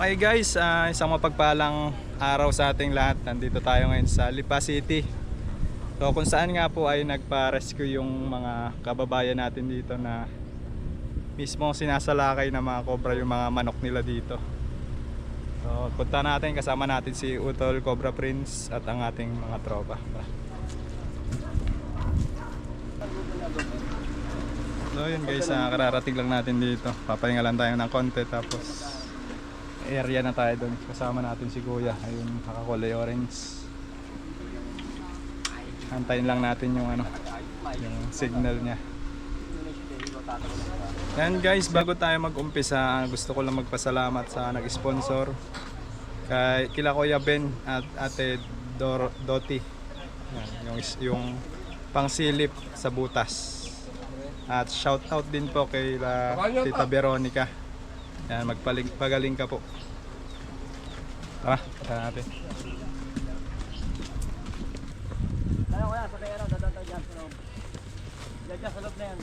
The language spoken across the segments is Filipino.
Okay guys, isang mapagpalang araw sa ating lahat. Nandito tayo ngayon sa Lipa City. So kung saan nga po ay nagpa-rescue yung mga kababayan natin dito na mismo sinasalakay ng mga cobra yung mga manok nila dito. So punta natin, kasama natin si Utol, Cobra Prince at ang ating mga tropa. So yun guys, kararating lang natin dito. Papahinga lang tayo ng konti tapos area na tayo doon. Kasama natin si Kuya, ayun, nakakulay orange. Antayin lang natin yung yung signal niya. Yan guys, bago tayo mag-umpisa, gusto ko lang magpasalamat sa nag-sponsor kila Kuya Ben at Ate Doti. Yan, yung pangsilip sa butas. At shout out din po kay Tita Veronica. Yan, magpagaling ka po. Tara, tara natin. Kaya ko yan, sakay ano, dadantay dyan sa loob. Dyan sa loob na yan.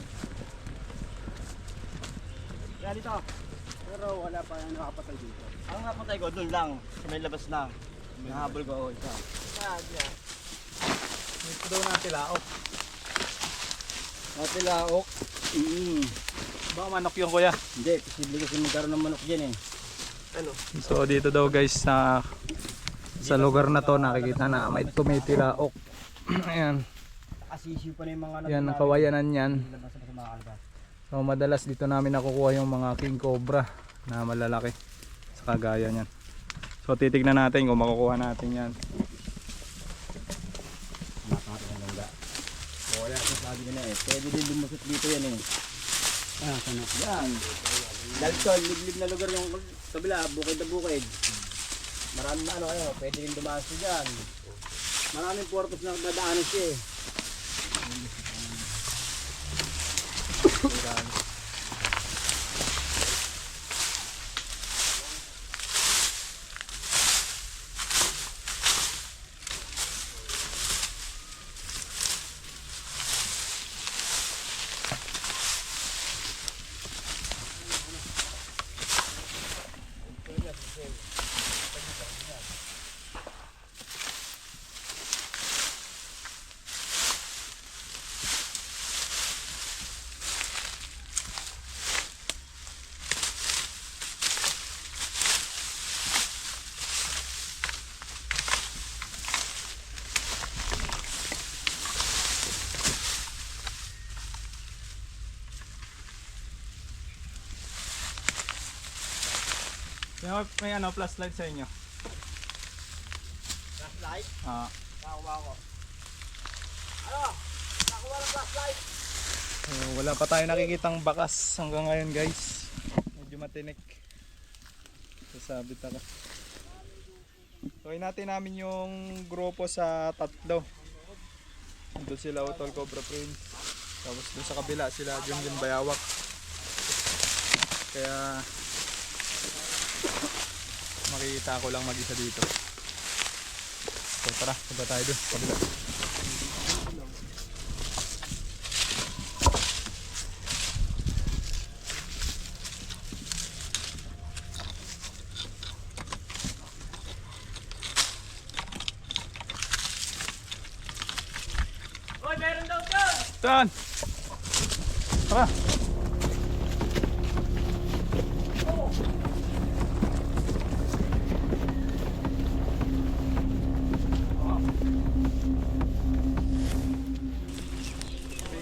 Kaya dito. Pero wala pa yung nakapatay dito. Ang nakapatay ko, dun lang. Sa may labas na. Nahabol ko ako isa. Dyan. Dito daw natin laok. Natilaok. Baka manok yung Kuya. Hindi, posible kasi magkaroon ng manok dyan eh. Ano? So dito daw guys sa lugar na to nakikita na may tumitilaok. Ayan. Asisiw pa na yung mga Yan ang kawayanan yan. Labas sa mga kalabas. So madalas dito namin nakukuha yung mga king cobra na malalaki sa kagaya niyan. So titignan natin kung makukuha natin yan. Wala sa sabi nila eh. Pwede din lumusot dito yan eh. Sana. Yan. Dahil ito, liblib na lugar yung kabila, bukid na bukid. Maraming ano kayo, pwede rin dumaan siya dyan. Maraming purpose na dadaanan siya eh. May flashlight sa inyo. Flashlight? Nakakuha ko. Ano? Nakakuha ng flashlight? So, wala pa tayo nakikitang bakas hanggang ngayon guys. Medyo matinik. Sasabit ako. So hinati namin yung grupo sa tatlo. Doon sila Utol, Cobra Prince. Tapos doon sa kabila sila Junjun Bayawak. Kaya makikita ko lang mag-isa dito. So tara, punta tayo doon kabila. Hoy, meron daw dyan! Saan? Tara!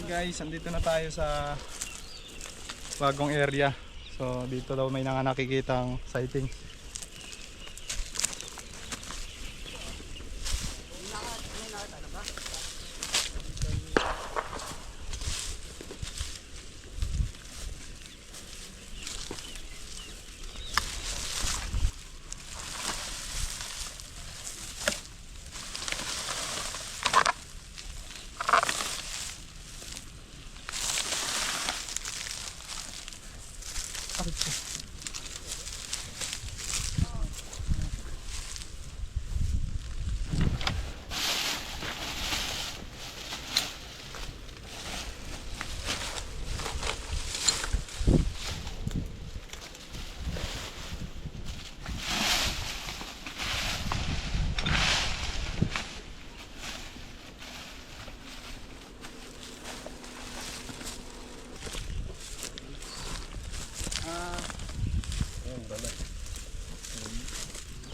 Guys, andito na tayo sa bagong area. So dito daw may nakikitang sighting.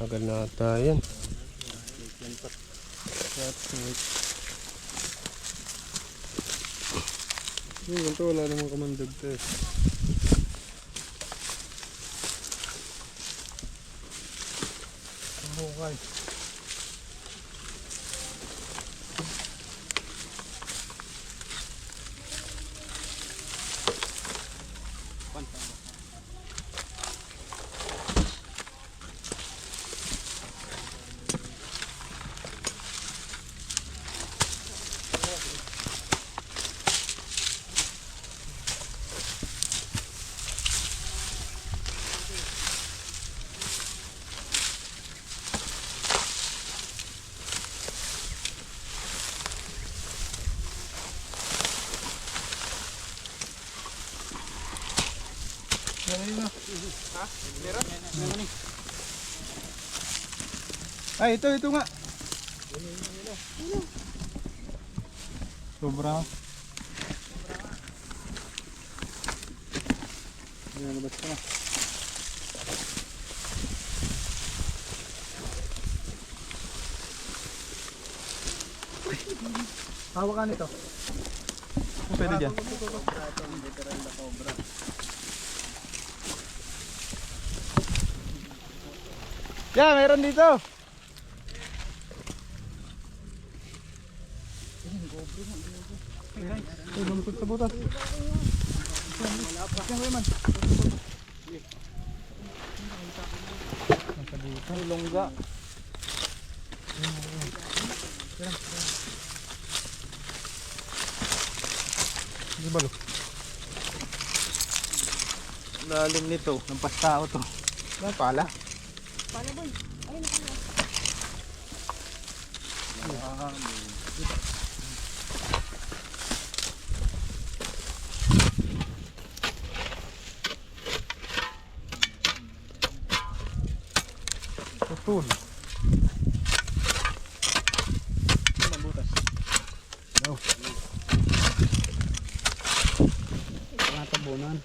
Tagal na ata yan. Ganito wala namang kamandag to eh. Bukay. Ha? Meron? Meron. Ay, ito nga. Sobra. Ayan, labas ka na. Hawak ka nito. Kung pwede dyan. Yeah, meron dito. Ay, lumusot sa butas. Ay, longga. Hindi ba lo? Lalim nito. Lampas tao to. Ano pala? Betul. No. Mga tabunan.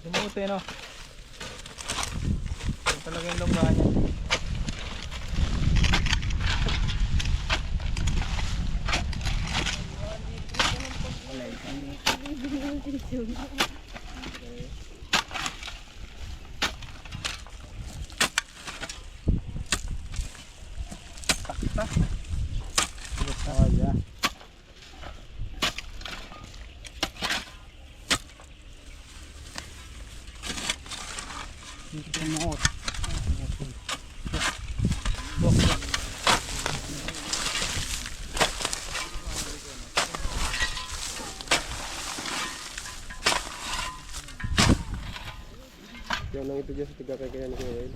Dumuti no. Ito talaga yung longgahan niya. Takta. Oh yeah. Dito yung muot. Yan lang ito dyan sa tigakay-kaya ni Kuya Will.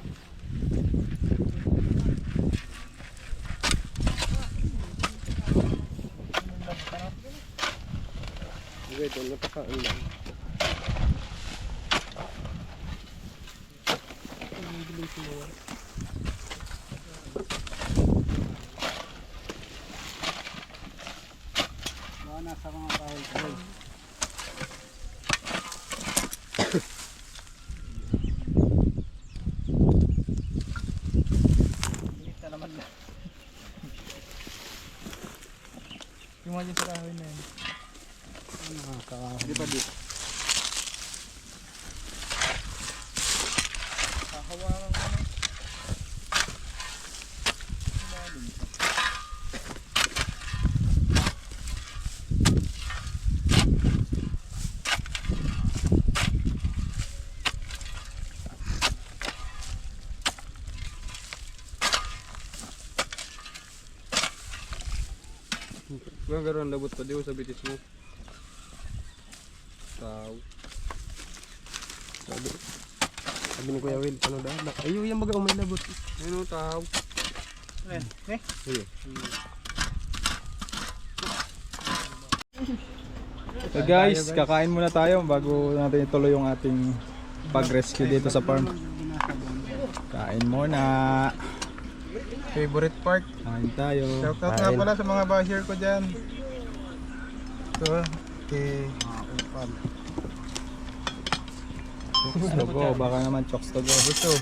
Okay, doon napakaan lang. Nasa mga kahol-kahol. Yung mga dyan sa kahoy na yun. Di ba dito? Kahawakan ka na. Kung gano'n labot pa di sa bitis mo. Tao. Sabi ni Kuya Will, ano daw? Ayaw yung baga may labot. Ano tao? Ayan. Eh? Ayun. So guys, kakain muna tayo bago natin ituloy yung ating pag-rescue dito sa farm. Kain muna. Favorite part. Kain tayo. Shoutout nga pala sa mga basher ko dyan. Ito, kay Upal. Chokes to go. Baka naman chokes to go. Ito.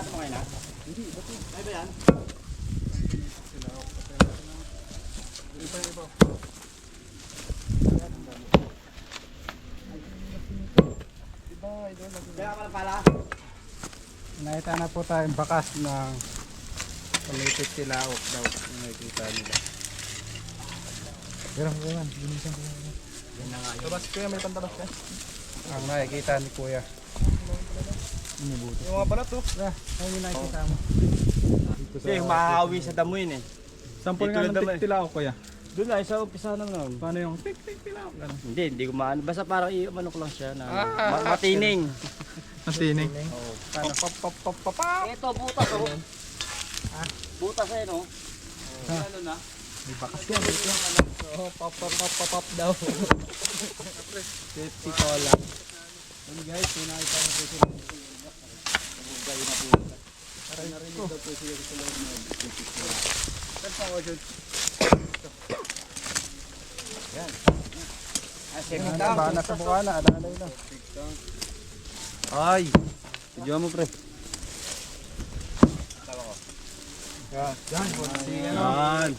mo kayo na? Hindi, bato. Ay ba yan? Kaya ka lang pala. Nakita na po tayong bakas ng palitit sila o daw. Yung nakikita nila. Pero kuya, linisan ko. Tabas kuya, may pantabas ka. Ang nakikita ni kuya. Yung mga balat to. Ayun yung nakikita mo. Kasi makakawi sa damo yun eh. Sample nga ng tila o kuya. Doon ay sa umpisa naman. Paano yung tik tila o gano'n? Hindi ko maano. Basta parang i-ano ko lang siya na matining. Matining. Oo. Paano? Pop. Ito, butas oh. Butas eh no? Ano na? May bakas yan. Oo, pop daw. Pepsi Cola. Ano guys, pinakita na po sila. Nabugay na po. Narinig daw po sila sa loob na Pepsi Cola. Saan pa ako dyan? Yan. Second down. Baka nasa bukana. Alalay na. Ay! Video mo pre. Yan. Yan.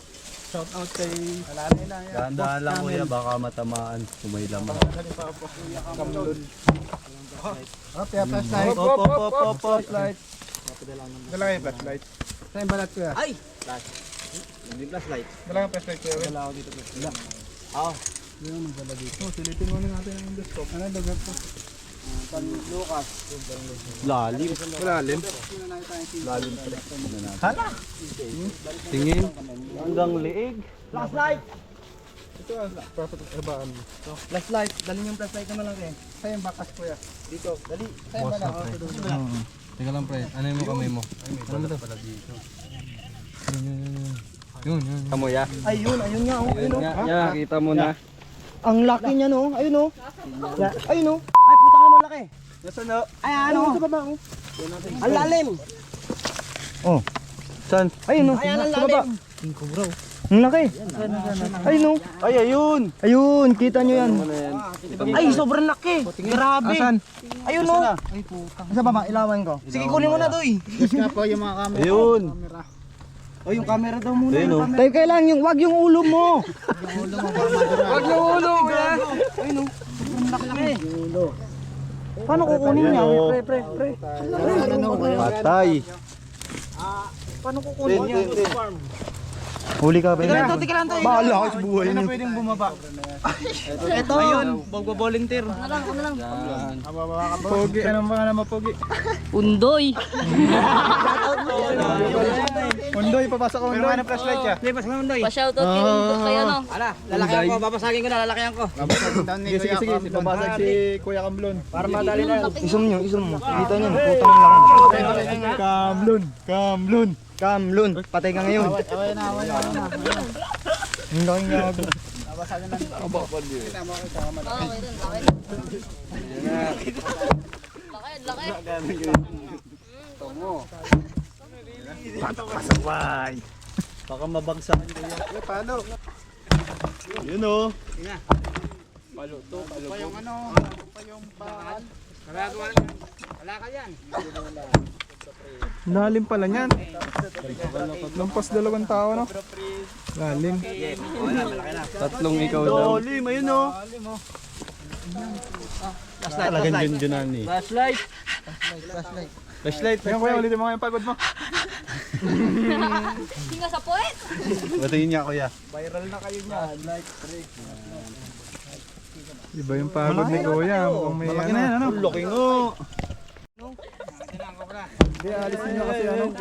Shout out kay Alalay na. Dahan-dahan lang kuya, baka matamaan. Kumay lamang. Kamlon. Hop, ya flashlight. Hop. Flashlight. Dala kayo flashlight. Saan yung balat kuya? Ay! Flash. Hindi flashlight. Dala kayo flashlight kuya. Wala ako dito. Wala. Oo. Hindi naman dala dito. Silitin mo na natin ang endoscope. Ano dagat po? Pan Lucas. Lalim. Malalim. Lalim. Hala! Tingin. Hanggang liig. Flashlight! Ito ang babaan mo. Flashlight. Dali yung flashlight naman lang eh. Saan yung bakas kuya? Dito. Dali. Saan yung balat? Teka lang pre, ano mo kamay mo? Ano mo to? Yun. Kamu ya. Ayun nga, oh. Ayun, oh. Ya, kita mo na. Ang laki niya, no? Ayun, oh. Ayun, oh. Ay, puta ka malaki. Nasaan na? Ay, ano? Sa baba, oh. Ang lalim. Oh. Saan? Ayun, oh. Ayan, ang Sa baba. lalim. Ang laki. Ayun, oh. Ay, ayun. Ayun, kita nyo yan. Ano na yan? Ay, sobrang laki. Grabe. Asan? Ayun, oh. Sa baba, ilawan ko. Sige, kunin mo na, Doy. Ayun. Oh, yung camera daw muna. Ayun, oh. Tayo kailangan wag yung ulo mo. Wag yung ulo, kuya. Ayun, oh. Sobrang laki. Paano kukunin niya? Pre. Patay. Paano kukunin niya? Huli ka ba? Tika lang, Toy. Bahala ka sa buhay Hindi na pwedeng bumaba. Ito. Ayun, volunteer. Pogi. Anong pangalan mo, Pogi? Undoy. Undoy, papasok ko Undoy. Ano flashlight ka? Lipas nga, Doy. Pa-shoutout kay Undoy kay ano. Ala, lalakyan ko, babasagin ko na, lalakyan ko. Sige. Babasag si Kuya Kamlon. Para madali na. Isum nyo. Kita nyo, putang laki. Kamlon. Patay ka ngayon. Okay na. Ang laking gago. Laki. Pasaway. Baka mabagsak. Paano? Yun oh. Lalim pala niyan. Lampas 2 tao, no? Lalim. Tatlong ikaw daw. Lalim, ayun oh. Talagang junjunan eh. Flashlight. Flashlight. Ayun kuya, ulitin mo nga yung pagod mo. Hinga sa puwet. Batiin niya kuya. Viral na kayo niya. Iba yung pagod ni Kuya. Mukhang may Malaki na yan ano? Laki nga. Hindi, alisin nyo kasi ano.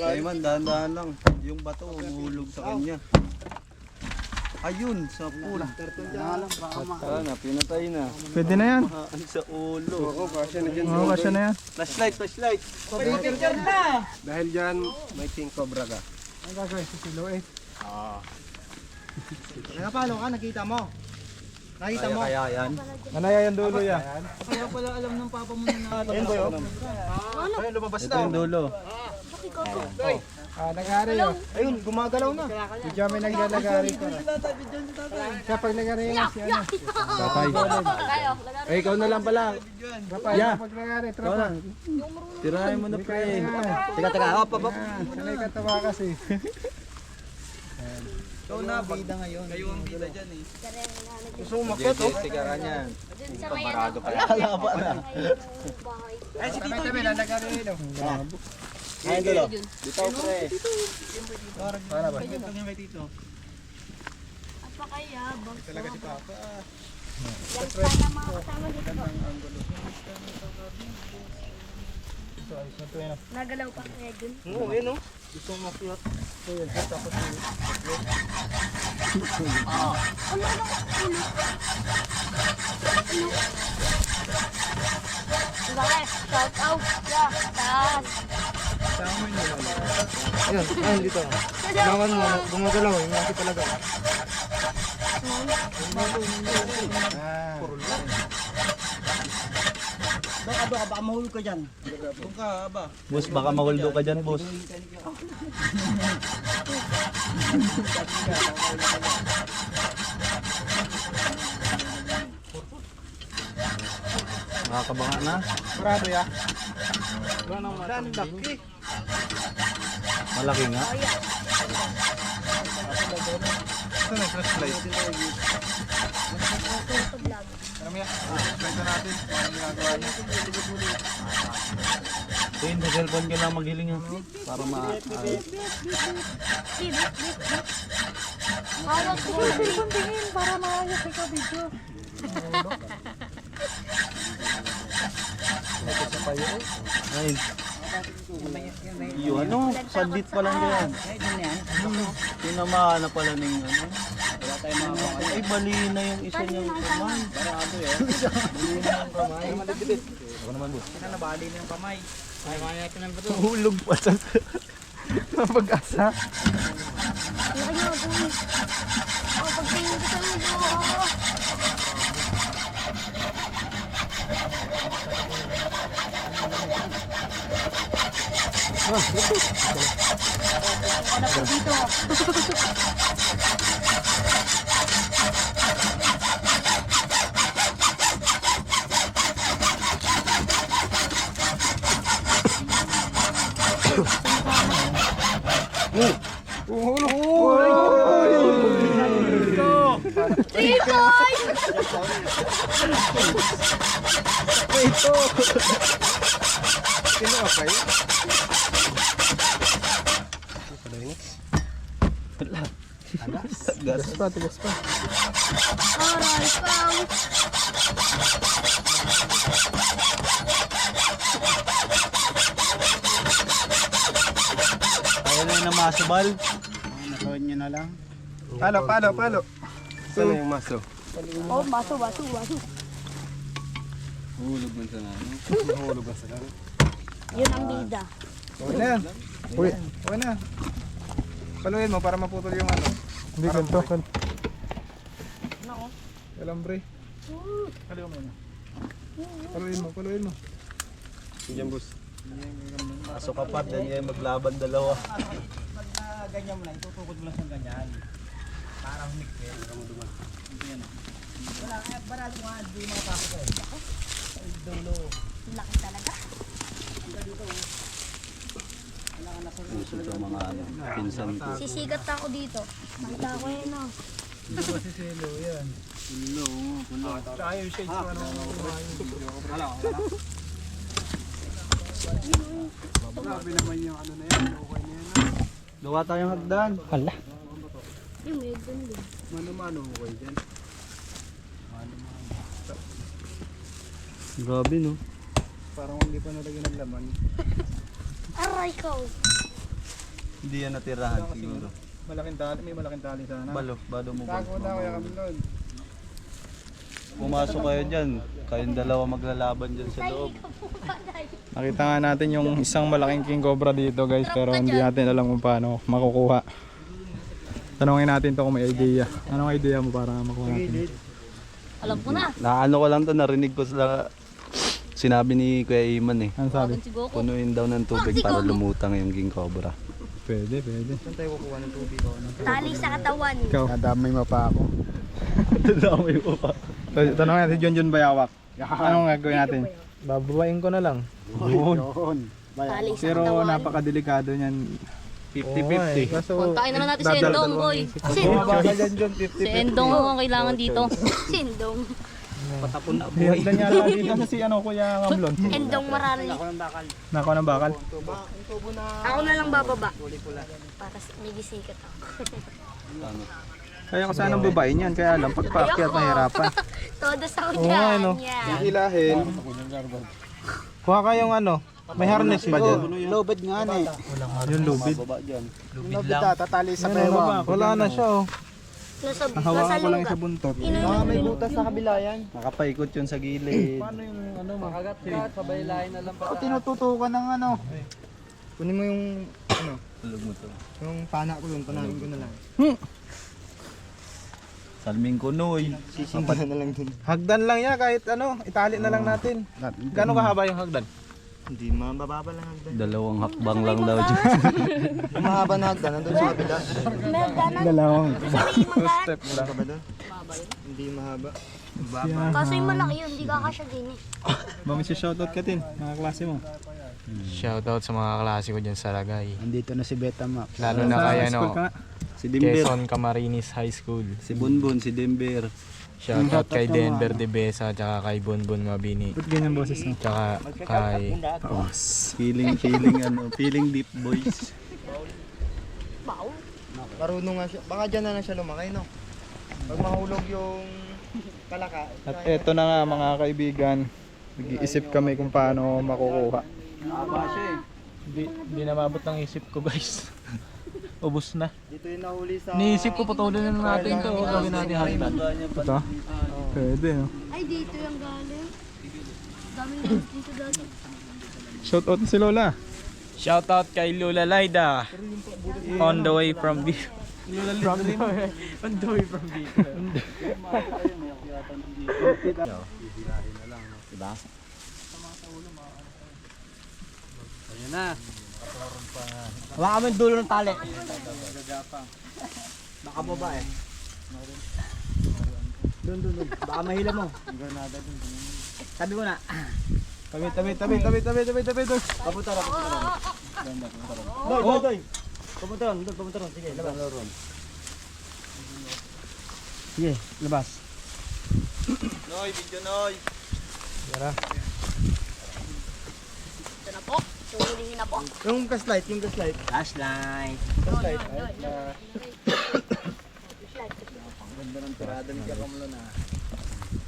Ayman, dahan-dahan lang. Yung bato umuhulog sa kanya. Ayun, sa pool. Sana, pinatay na. Pwede na yan. Mahaan sa ulo. Oo, kasya na yan. Flashlight. Dahil dyan, may king cobra ka. Ang gagawin, susiluin. Nakapalo ka, nakita mo. Nakita mo. Kaya yan. Manaya yung dulo yan. Kaya pala alam ng papa mo na Ayun ba yun? Ayun, lumabas Ito yung dulo. Nagari yun. Ayun, gumagalaw na. Medyo may naglalagari ko. Kapag nagari yun si ano. Tatay. Tayo, Eh, ikaw na lang pala. Kapag Yeah. kapag nagari, tropa. Tirahin mo na pre. Teka, Teka, hop, hop, hop. Sanay ka tawa kasi. Ikaw na, bida ngayon. Kayo ang bida dyan eh. Gusto mo makyat oh? Teka ka niyan. Kamarado ka lang. Alaba na. Ay, si Tito. Tabi na nagari yun. Ayun dulo. Dito pre. Para ba? Apakayabang. Talaga si Papa. Yan sana mga kasama dito. Nagalaw pa kaya dun. Oo, ayun oh. Gusto mo makyat. Bakit? Shout out. Yeah, taas. Ayun, ayun dito. Naman mo, gumagalaw eh. Malaki talaga. Baka mahulog ka dyan. Boss, baka mahulog ka dyan, boss. Makakabanga na. Parado ya. Laki. Malaki nga. Ito na, flashlight. Ano mo yan? Flashlight na natin. Ano ginagawa niya? Ayun, sa cellphone ka lang maghiling ha. Para ma... Hawak ko. Tingin para maayos ikaw video. Ayun. Yung ano, sandit pa lang yan. Tinamaan na pala ng ano. Wala tayong mga kamay. Ay, bali na yung isa niyang kamay. Barado eh. Bali na yung kamay. Ako naman boss. Nabali na yung kamay. Ay, kaya ito ng bato. Hulog pa sa... Pag-asa. Laki nga po. Pagtingin ko sa video. Tikoy! Sino okay? Gas. Tigas pa. Aray, pang! Ayaw na yung namasubal. Nakawin nyo na lang. Palo. Saan yung maso? Oh, baso. Hulog man sa ano. Mahulog ka sa lang. Yun ang bida. Okay na yan. Uy. Okay na. Paluin mo para maputol yung ano. Hindi ganito. Kalambre. Paluin mo. Diyan boss. Pasok ka pa, dan yan maglaban dalawa. Ganyan mo lang, itutukod mo lang sa ganyan. Parang humikit. Wala, kaya barado nga, hindi makapasok eh. Dulo. Laki talaga. Puso sa mga ano, pinsan ko. Sisigat ako dito. Makita ko yun, no? Dito ba si Selo yan? Tsaka yung shades ko ano. Grabe naman yung ano na yan, okay na yan. Gawa tayong hagdan. Yung may doon din. Mano-mano okay dyan. Grabe no. Parang hindi pa nalagyan ng laman. Aray ko. Hindi yan natirahan siguro. Malaking tali, may malaking tali sana. Balo mo ba? Tago na kaya kami doon. Pumasok kayo dyan. Kayong dalawa maglalaban dyan sa loob. Nakita nga natin yung isang malaking king cobra dito guys, pero hindi natin alam kung paano makukuha. Tanungin natin to kung may idea. Anong idea mo para makuha natin? Alam ko na. Naano ko lang to, narinig ko sila. Sinabi ni Kuya Iman eh. Ano sabi? Si Goku. Punuin daw ng tubig para lumutang yung king cobra. Pwede, pwede. Saan tayo kukuha ng tubig? Tali sa katawan. Ikaw. Nadamay mo pa ako. Dadamay mo pa. Tanong natin, Junjun Bayawak. Anong gagawin natin? Bababain ko na lang. Yun. Tali sa Pero katawan. napakadelikado niyan. 50-50. Kaso, Puntakin naman natin si Endong, boy. Si Endong ang kailangan dito. Si Endong. Patapon na Hihagdan niya lang dito sa si Kuya Kamlon. Endong marali. Nako ng bakal. Ako na lang bababa. Para may gisikat ako. Kaya ko sanang babae niyan, kaya lang pagpaakyat nahirapan. Todos ako Oo nga, no? dyan. Hilahin. kuha kayong ano, may harness ba dyan? Lobed nga na eh. Yung lubid. Lobed lang. Tatali sa Ano ba? Wala na siya oh. Nasa Hawakan ko lang lugar. sa buntot. May butas sa kabila yan. Nakapaikot yun sa gilid. O tinututukan ng ano. Kunin mo yung ano, yung pana ko yun, panahin ko na lang. Salming kunoy. Sisimpan na lang dun. Hagdan lang yan kahit ano, itali na lang natin. Gano'ng kahaba yung hagdan? Hindi, mababa lang hagdan. Dalawang hakbang lang daw dyan. Yung mahaba na hagdan, nandun sa kabila. May hagdanan. Dalawang. Two Step lang. Ka ba doon? Hindi mahaba. Kaso yung malaki yun, hindi kakasya din eh. Bami si shoutout ka din, mga klase mo. Shoutout sa mga klase ko dyan sa Lagay. Andito na si Betamax. Lalo na kay School ka ano, nga. Si Denver. Quezon Camarines High School. Si Bunbun, si Denver. Shoutout kay Denver De Besa, tsaka kay Bonbon Mabini. Ba't ganyan boses mo? Tsaka kay Feeling ano, feeling deep boys. Baw. Marunong nga siya. Baka dyan na lang siya lumaki, no? Pag mahulog yung palaka. At eto na nga mga kaibigan. Nag-iisip kami kung paano makukuha. Hindi na mabot ng isip ko guys. Ubus na. Dito yung nahuli sa... Niisip ko patuloy na natin to. Gawin natin hagdan. Ito? Pwede, no? Ay, dito yung galing. Daming guys dito dati. Shoutout na si Lola. Shoutout kay Lula Laida. On the way from Bicol. On the way from Bicol. Diba? Hawakan mo yung dulo ng tali. Baka baba eh. Doon. Baka mahila mo. Sabi ko na. Tabi. Papunta ron. Doy. Papunta ron. Sige, labas. Sige, labas. Noy, video Noy. Ito na po. Suhulihin na po. Yung gaslight. Flashlight. Flashlight. Ganda ng tirada ni Kakamlo na.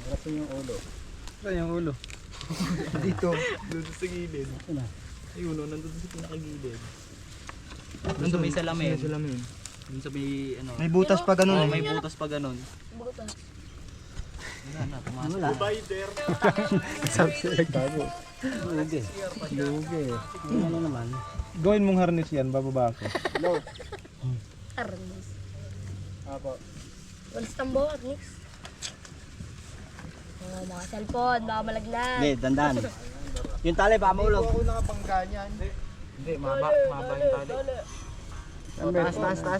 Rasin yung ulo. Saan yung ulo? Dito. Dito sa gilid. Ano? Ayun, nandun sa pinakagilid. Doon sa may salamin. May salamin. Doon sa may ano. May butas pa ganun eh. May butas pa ganun. Butas. Wala. Sabi siya nagtago. Lugi. Ano naman? Gawin mong harness yan, bababa ako. Arnis. Apo. Walis tambo, Arnis. Oh, mga cellphone, baka malaglag. Hindi, dandan. Yung tali baka maulog. Ako nakabangga niyan. Hindi, mahaba yung tali.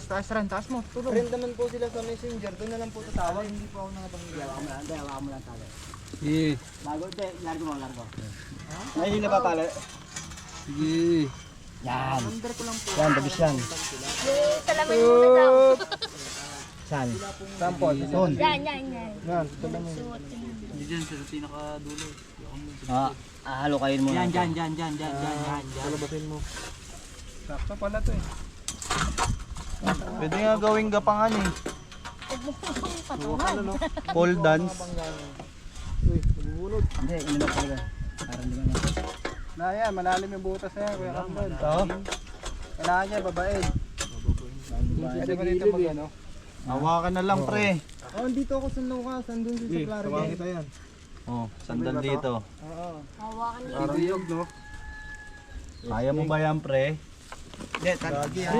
Taas ran, taas mo. Friend naman po sila sa messenger, doon na lang po tatawag, hindi po ako nakabangga. Hawakan mo lang tali. Sige. Largo. Ay, hindi na pa tali. Sige. Yan. Yan, bagis yan. Yung salamin muna daw. Saan? Sample. Doon. Yan. Yan, Suot. Halo kayo muna. Yan. palabasin mo. Sakto pala to eh. Pwede nga gawing gapangan eh. Patungan. Pole dance. Hindi, ano na talaga. Parang di ba na. Na yan, malalim yung butas na yan, Kuya Kamlon. Ito. Kailangan niya, babae. Pwede ba dito mag ano? Hawakan na lang pre. Oh, dito ako sa Lucas, andun sa Clarion. Tawagin kita yan. Oh, sandal dito. Oo. Hawakan niyo. Parang iyog, no? Kaya mo ba yan, pre? Hindi, tagi. Yan.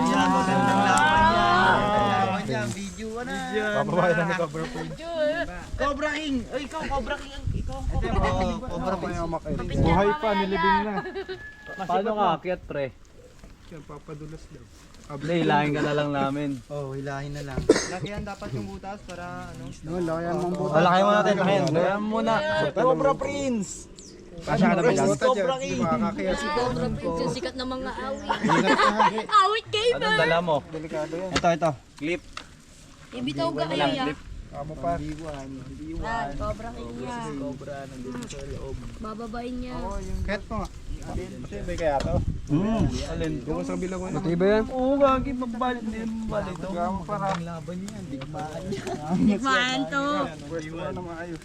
Laban yan, video na. Papabahay na cover page. Cobra King. Ay, ikaw, Cobra King. Ikaw, Cobra pa yung makain. Buhay pa, nilibing na. Paano ka akyat, pre? Yan, papadulas daw. Hilahin ka na lang namin. Oh, hilahin na lang. Lakihan dapat yung butas para ano. No, lakihan mong butas. Lakihan mo natin, lakihan. Lakihan mo muna. Cobra Prince! Kasya ka na ba yan? Cobra King! Si Cobra Prince, yung sikat na mga awit. Awit kayo ba? Anong dala mo? Delikado yan. Ito. Clip. Ibitaw ka kayo ya. Kamo pa. Yan, Cobra King yan. Cobra, nandito sa loob. Bababain niya. Kahit mo nga. May kaya to. Alin? Doon sa bilang ko. Matibay yan? Oo, gagi. Magbalit. Hindi mabalit ito. Parang laban yan. Digmaan yan. Tikmaan to. Pwesto na na maayos.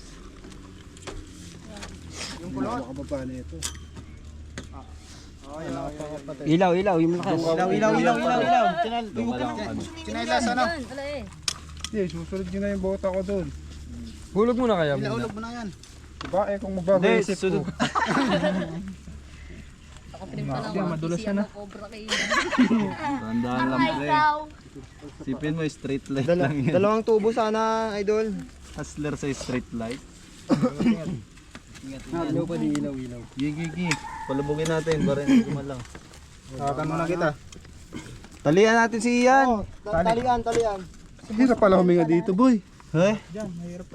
Yung kulot. Makababa na ito. Ilaw. Yung malakas. Ilaw. Sinailas ano? Yan, ala eh. Hindi, susunod nyo na yung bota ko doon. Hulog mo na kaya Ilaulog mo na yan. Diba kung magbago yung isip ko. Ako pinag pa lang. Madulas siya na. Cobra King. Tandaan lang pre. Sipin mo, straight light lang yan. Dalawang tubo sana, idol. Hustler sa straight light. Ilaw pa di ilaw. Gigi. Palubugin natin para hindi kumalang. Tawagan mo na kita. Talian natin si Ian. Talian. Hirap pala huminga dito, boy. Eh?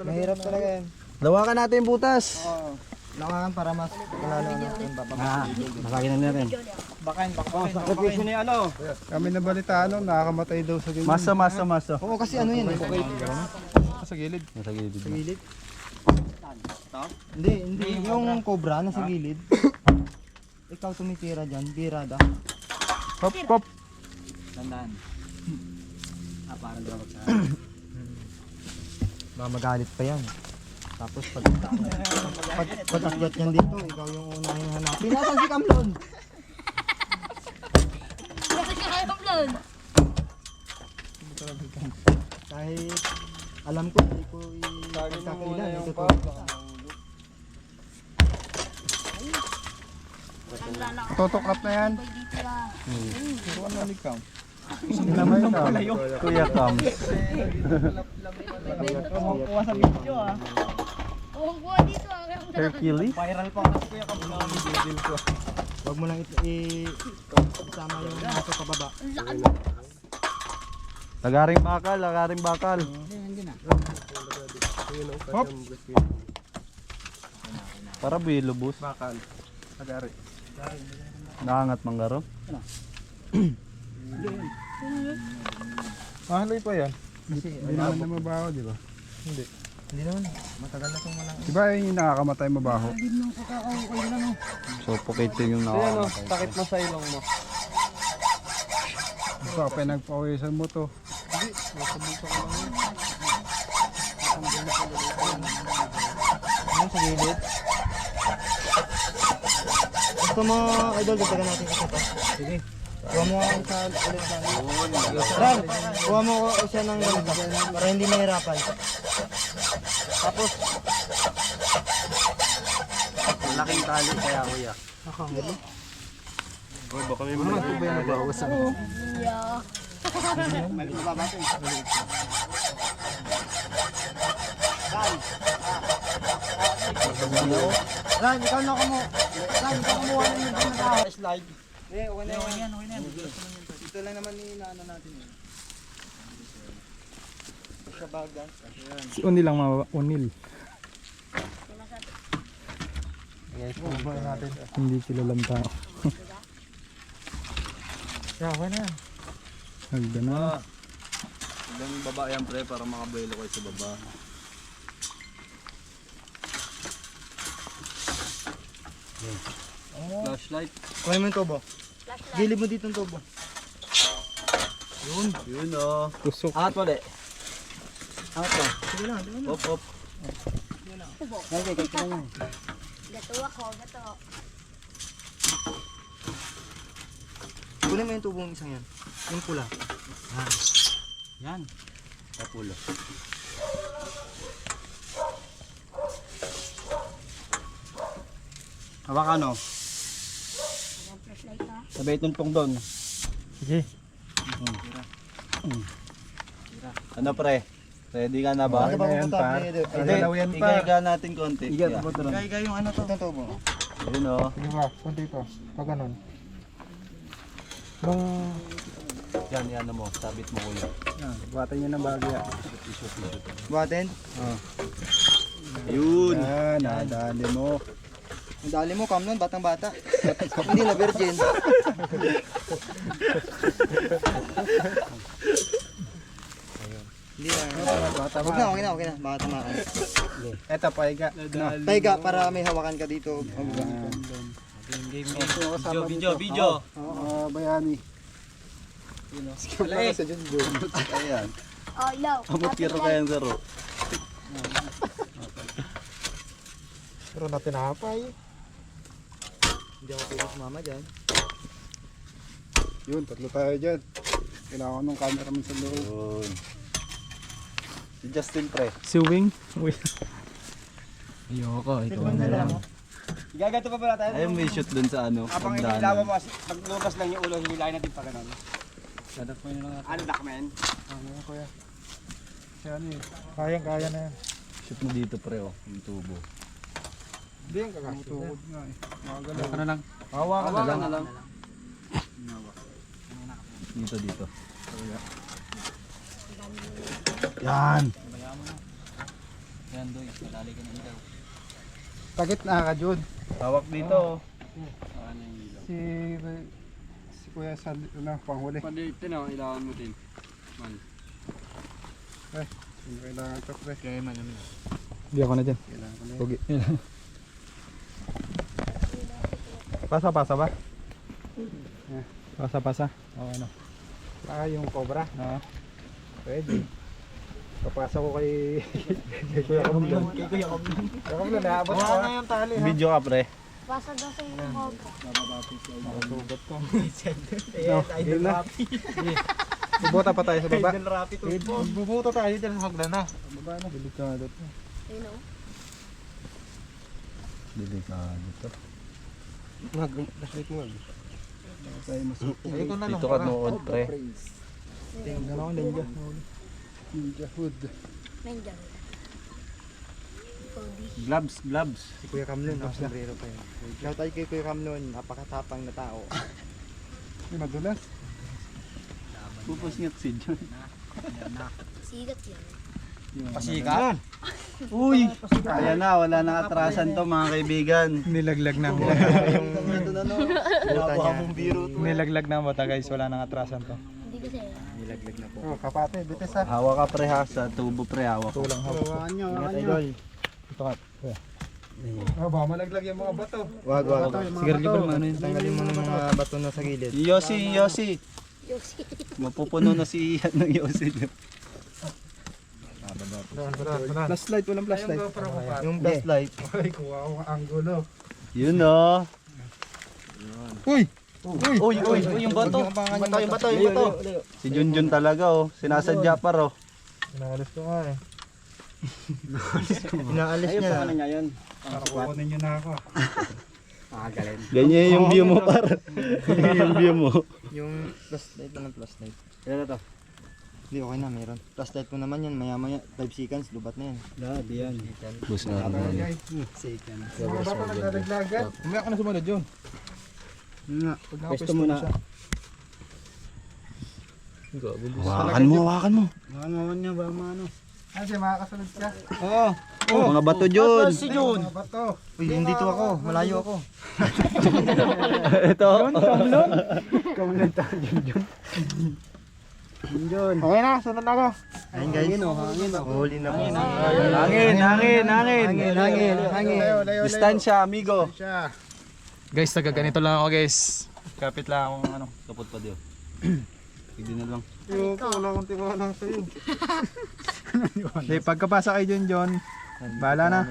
Mahirap talaga yan. Lawakan natin yung butas. Lawangan para mas malalo na yung bababa. Masakit na rin. Sakripisyo ni ano? Kami nabalitaan nakakamatay daw sa ganyan. Masa. Oo, kasi ano yan eh. Sa gilid. Sa gilid. Sa gilid? Hindi. Yung cobra nasa gilid. Ikaw tumitira dyan, birada. Hop. Tandaan. Parang daw magalit pa yan. Tapos pag akyat yan dito, ikaw yung unang hanapin. Nasaan si Kamlon? Kasi ka kayo plan. Kahit alam ko, hindi ko i-kakailan. Totokrap na yan. Kuya Kam. Kuha sa video ah. Oh, kuha dito. Hercules. Viral pa kasi kuya Kamlon. Huwag mo lang isama yung nasa pababa. Lagaring bakal. Hop! Para bilubos. Bakal. Agari. Nakangat manggaro. Mahaloy pa yan. Hindi naman na mabaho, di ba? Hindi. Hindi naman. Matagal na itong malang. Di ba yung nakakamatay mabaho? Suffocating yung nakakamatay. Sakit mo sa ilong mo. Ito, pinagpawisan mo to. Hindi, nasa ko lang yun. Ano sa gilid? Gusto mo, idol, dagdagan natin isa pa. Sige. Kuha mo ang sa ulit lang. Ran, kuha mo siya ng ganito para hindi mahirapan. Tapos, Laking tali kaya kuya. nakahuli. Baka may Ano ito ba yung nabawas? Yeah. Ran, ikaw na kamo. Ran, ikaw kumuha ng yung slide. Eh, okay na yan. Ito lang naman ni inaano natin yun. Sa bagan. Si Unil lang Unil. Yes, kuha natin. Hindi kilalang tao. Yeah, okay na yan. Hagdan na. Ilang baba yan pre para makabaylo kayo sa baba. Flashlight. Kuha mo yung tubo. Gilid mo dito yung tubo. Yun oh. Tusok. Angat mo de. Angat mo. Sige lang, sige lang. Hop. Gato ako, gato. Kunin mo yung tubong isang yan. Yung pula. Yan. Kapulo. Hawakan o. Sabay tuntong doon. Sige. Ano pre? Ready ka na ba? Ano ba yan par? Dalaw yan pa. Iga natin konti. Iga. Iga yung ano to. Itong tubo. Yun oh. Sige ba, kunti ito. Pag ganun. Nung Yan, yan mo. Sabit mo kuya. Buhatan niya ng bagya. Buhatin? Yun. Yan, nadali mo. Ang dali mo, kam nun, batang bata. Hindi na virgin. Hindi na. Huwag na, okay na. Baka tumakan. Eto, paiga. Taiga para may hawakan ka dito. Video. Bayani. Ayan. Oh, ilaw. Amot kiro kayang zero. Pero na tinapay. Hindi ako pwede sumama dyan. Yun, tatlo tayo dyan. Kailangan ng cameraman sa loob. Yun. Si Justin pre. Suwing? Ayoko, ikaw na lang. Gagato pa pala tayo. Ayun, may shoot dun sa ano. Habang pagdaanan. hinilawan mo, pag lumabas lang yung ulo, hinilayan natin pa ganun. Ano, Dakman? Kayang-kaya na yan. Shoot mo dito pre oh, yung tubo. Hindi yung kakatukod nga eh. Hawakan na lang. Hawakan na lang. Dito. Yan. Takit na ka, Jud. Hawak dito oh. Si Kuya sa panghuli. Tinaw, ilawan mo din. Kailangan ka, pre. Hindi ako na dyan. Pugi. Pasa ba? Pasa. Oo, ano. Yung cobra. Oo. Pwede. Papasa ko kay Kuya Kamlon. Kuya Kamlon, naabot ko. Wala na yung tali ha. Video ka pre. Basa daw sa iyo mo. Sugat ko. Ayun na. Bubuta pa tayo sa baba. Bubuta tayo dyan sa hagdan na. Baba na. Delikado to. Ayun o. Delikado to. Flashlight mo. Dito ka nood pre. Tingnan ako ninja. Ninja hood. Nandiyan. Gloves. Si Kuya Kamlon, sombrero pa yun. Shout out kay Kuya Kamlon, napakatapang na tao. May madulas. Pupos nga si John. Sigat yan. Pasikat? Uy! Ayan na, wala nang atrasan to mga kaibigan. Nilaglag na ang bota. Yung buta niya. Nilaglag na ang bota guys. Wala nang atrasan to. Hindi kasi. Nilaglag na po. Oh, kapate. Bitis ha. Hawak ka pre ha, sa tubo pre hawak. Tulang hawak. Ingat idol. Ito ka. Baka malaglag yung mga bato. Wag. Sige, libal mo ano yun. Tanggalin mo ng mga bato na sa gilid. Yossi. Yosi. Mapupuno na si ng Yossi. Flashlight. Walang flashlight. Yung flashlight. Ay, kuha ko ang angulo. Yun o. Uy! Uy, yung bato. Yung bato. Si Junjun talaga oh. Sinasadya pa ro. Inalis ko nga eh. Inaalis niya. Ngayon. Para kukunin nyo na ako. Ganyan yung view mo par. Yung view mo. Yung flashlight na ng flashlight. Kailan na to? Hindi, okay na, meron. Flashlight mo naman yan, maya 5 seconds, lubat na yan. Dati yan. Bus na ako. Mga bato naglalaglagan. Umaya ka na sumunod yun. Pag Pwesto mo na. Hawakan mo. Mangawan niya ba ano? Ano siya, makakasunod ka? Mga bato Jun. Mga bato. Uy, hindi to ako, malayo ako. Ito. Kamulad tayo dyan. Okay na, sunod na ako. Ayun guys, huli na po. Hangin. Distansya, amigo. Siya. Guys, ganito lang ako guys. Kapit lang akong ano. Kapot pa diyo. Hindi na lang. Wala akong tiwala sa'yo. Hindi, pagkapasa kay John, bahala na.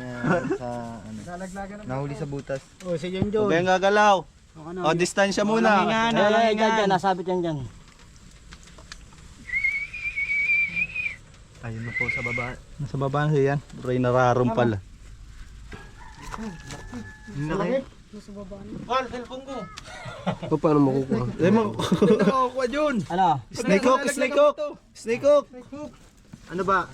Sa, ano, Lalaglagan na. nahuli sa butas. Oh, si John Huwag kayong gagalaw. O, distansya muna. Dyan, nasabit yan dyan. Ayun na po sa baba. Nasa baba na siya yan. Ray nararum pala. Malaki. Paano makukuha? Nakakuha John. Ano? Snake hook. Ano ba?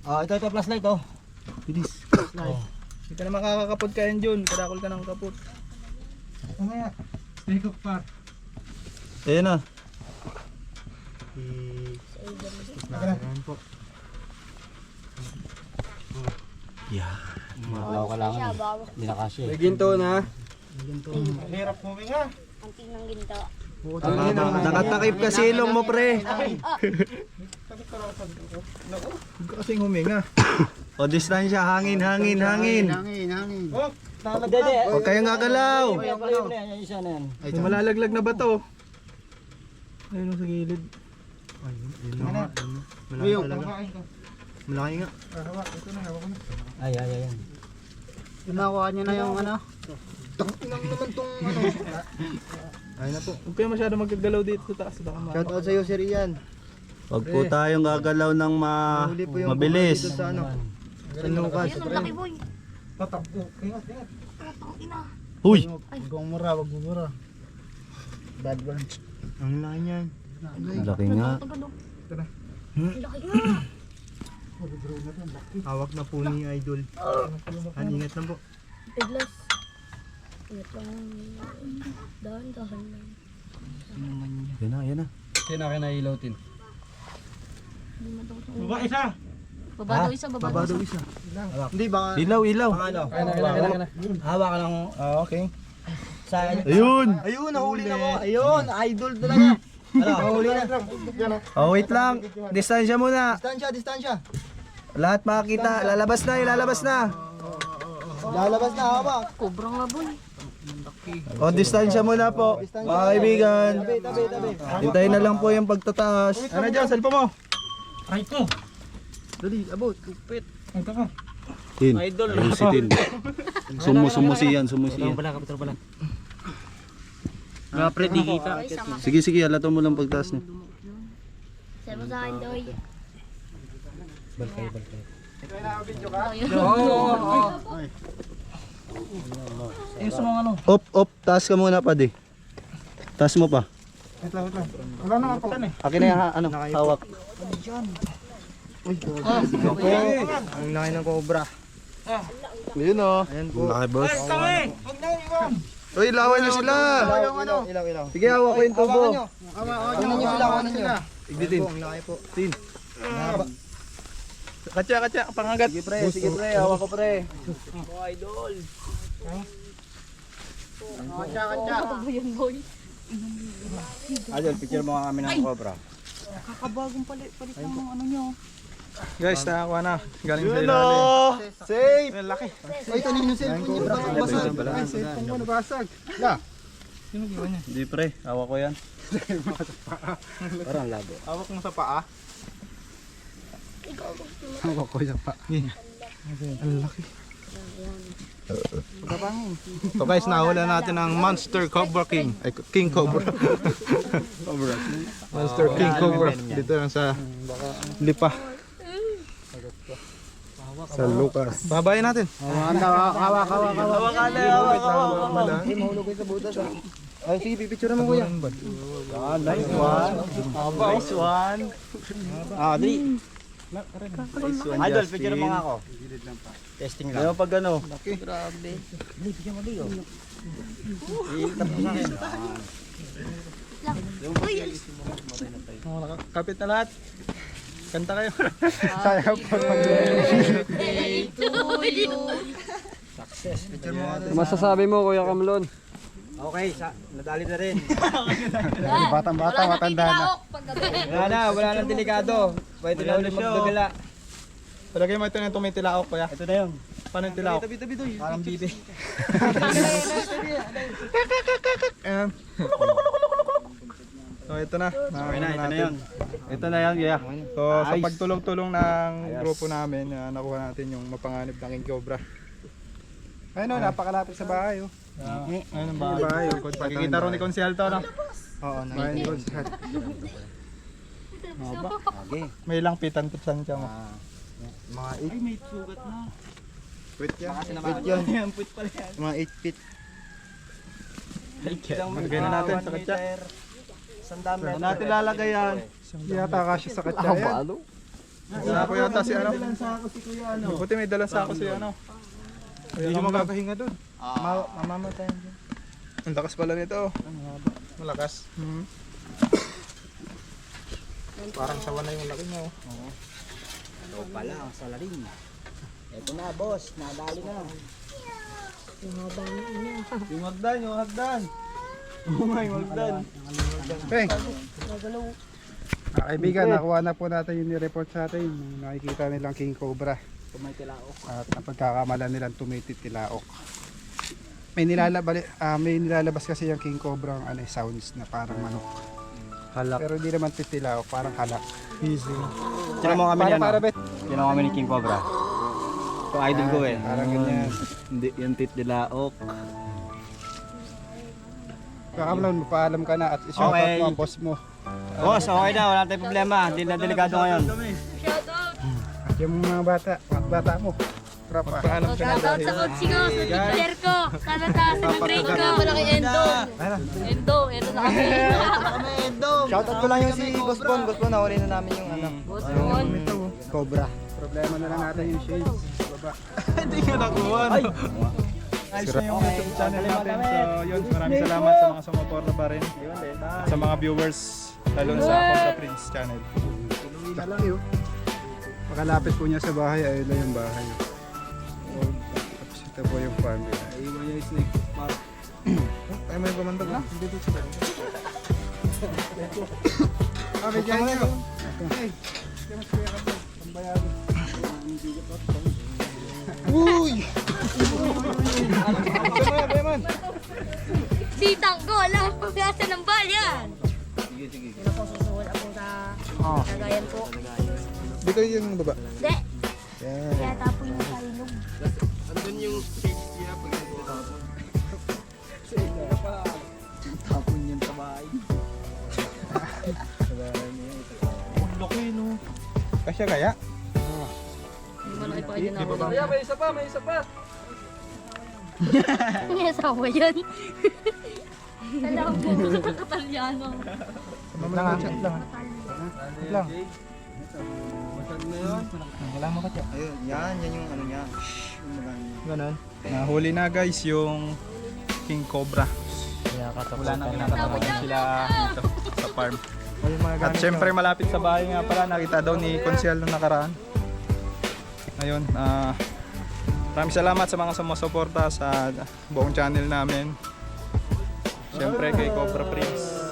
Oh, ito flashlight oh. Bilis. Hindi ka na makakakapot ka yan, Jun. Kadakol ka ng kapot. Mamaya. Snake of par. Ayan na. Ayan po. Malaw ka lang. Hindi na kasi. May ginto na. Hirap huminga. Ang tinang ginto. Nakatakip ka silong mo, pre. Huwag ka kasing huminga. O, distansya. Hangin. Oh, Huwag kayong gagalaw. Yan, isa na yan. May malalaglag na ba to? Ayun sa gilid. Malaki talaga. Malaki nga. Ay. Ginawa niya na yung ano. Ayun na po. Huwag kayo masyado magkagalaw dito sa taas. Baka Shout out sa'yo, Sir Ian. Huwag po tayong gagalaw ng mabilis. Dito sa ano. Sa Lucas. Ayun, ang laki boy. Huy! Huwag mura. Bad words. Ang laki niyan. Laki nga. Ang laki nga. Hawak na po ni Idol. Ingat lang po. Piglas. Ingat lang. Dahan-dahan lang. Yan na. Sino ka na ilaw-tin? Baba isa. Baba daw isa. Hindi, baka... Ilaw. Ano? Hawak ka lang. Okay. Sa Ayun! Ayun, nahuli na ko. Ayun, idol talaga. Ano? Nahuli na. Oh, wait lang. Distansya muna. Distansya. Lahat makakita. Lalabas na. Lalabas na, hawak. Kobrang nga boy. O, distansya muna po. Mga kaibigan. Tabi. Hintayin na lang po yung pagtataas. Ano dyan? Cellphone mo? Dali, abot. Kupit. Tin. Idol. Ayun si Tin. Sumusiyan. Pala. Mga pre, di kita. Sige, alato mo lang pagtaas niya. Sabi mo sa akin daw. Balkay. Op, taas ka muna pa di. Taas mo pa. Wala na ako. Akin na yung hawak. Ang laki ng cobra. Yun o. Ayan po. Laki boss. Uy, lawan nyo sila. Ilaw. Sige, hawak ko yung tubo. Hawakan niyo. Igditin. Ang laki po. Tin. Katya, pangagat. Sige pre, hawak ko pre. Ano yun boy? Idol, picture mo nga kami ng cobra. Kakabagong palit lang ng ano nyo. Guys, nakakuha na. Galing sa ilalim. Safe! Ang laki. Ay, kanino cellphone niyo? Baka basag. Ay, cellphone mo nabasag. Sino giwa niya? Hindi pre, hawak ko yan. Parang labo. Hawak mo sa paa. Hawak ko sa pa. Ang laki. So guys, nahula natin ang Monster Cobra King. Ay, King Cobra. Monster King Cobra. Dito lang sa Lipa. Sa Lucas. Babayin natin. Hawak. Mahulog ko sa butas. Ay, sige, pipicture mo kuya. Nice one. Dali. Idol, picture mo nga ako. Testing lang. Ayaw pag ano. Grabe. Uy, Kapit na lahat. Kanta kayo. birthday to you. Picture mo nga. Masasabi mo, Kuya Kamlon? Okay, nadali na rin. Batang-bata, matanda na. Wala nang delikado. Pwede na ulit magdagala. Palagay mo ito na tumitilaok kuya. Ito na yun. Paano yung tilaok? Tabi doy. Parang bibi. Ayan. So ito na. Okay na, ito na yun. Ito na yan, yeah. So sa pagtulong-tulong ng grupo namin, nakuha natin yung mapanganib ng King Cobra. Ayun o, napakalapit sa bahay o. Ayun ang bahay. Pagkikita ron ni Konsehal to, no? Oo, Bahay ni Konsehal. May ilang pitan-pitan siya mo. Mga 8. Ay, may sugat na. Wait yan. Wait yan. Put pala yan. Mga 8 feet. Lagay na natin sa katsa. Sandam Saan natin lalagay yan? Yata kasya sa katsa yan. Sako yata si ano. Dalang sa ako si kuya ano. Buti may dalang sako si ano. Hindi mo makakahinga doon. Mamamatay dyan. Ang lakas pala nito. Malakas. Parang sawa na yung laki mo. Ano pala, ang salarin. Eto na, boss. Nadali na. Yung hagdan. Peng! Kaibigan, nakuha na po natin yung report sa atin. Yung nakikita nilang king cobra. Tumay tilaok. At ang pagkakamalan nilang tumitit tilaok. May nilalabas kasi yung king cobra ang sounds na parang manok. Halak. Pero hindi naman titilaok, parang halak. Easy. Tinan mo kami Para yan. para bet. Tinan mo kami ni King Cobra. Ito idol ko eh. Parang ganyan. Hindi, yung tit dilaok. Kakamalan, mapaalam ka na at i-shoutout Okay. mo ang boss mo. Boss, okay na. Wala tayong problema. Hindi na delikado ngayon. At yung mga bata mo. Tropa. Paalam ka na Shoutout sa coach ko, sa teacher ko, sa natasan ng grade ko. Wala kay Endo. Endo na kami. Shoutout ko lang yung si Boss Bon. Boss Bon, nahuli na namin yung ano. Boss Bon. Cobra. Problema na lang natin yung shades. Baba. Hindi ko nakuha. No? Ayos na yung YouTube channel natin. So yun, maraming salamat sa mga sumuporta pa rin. Sa mga viewers, lalo na sa Contra Prince channel. Tuloy na lang yun. Makalapit po niya sa bahay, ayun lang yung bahay. Tapos ito po yung farm nila. Iwan niya yung snake. Ay, may kumandog na. Hindi dito sa Okay, dyan nyo. Okay. Mas kuya ka po. Pambayado. Sitang ko, alam mo pagkasa ng bal yan. Sige. Pero po susuwal ako sa lagayan po. Dito yung baba. Hindi. Kaya tapo yung salilog. Tapon yun sa bahay. laki, no? Kasya kaya? Hindi mo lang ipakita na ako. May isa pa. May asawa yan. Alam mo, kakatalyano. Lang. Ayun, yan yung ano niya. Ganon. Nahuli na guys yung King Cobra. Wala nang kinatapakan sila dito sa farm. At syempre malapit sa bahay nga pala, nakita daw ni Konsyal nung nakaraan. Ngayon, maraming salamat sa mga sumusuporta sa buong channel namin. Syempre kay Cobra Prince.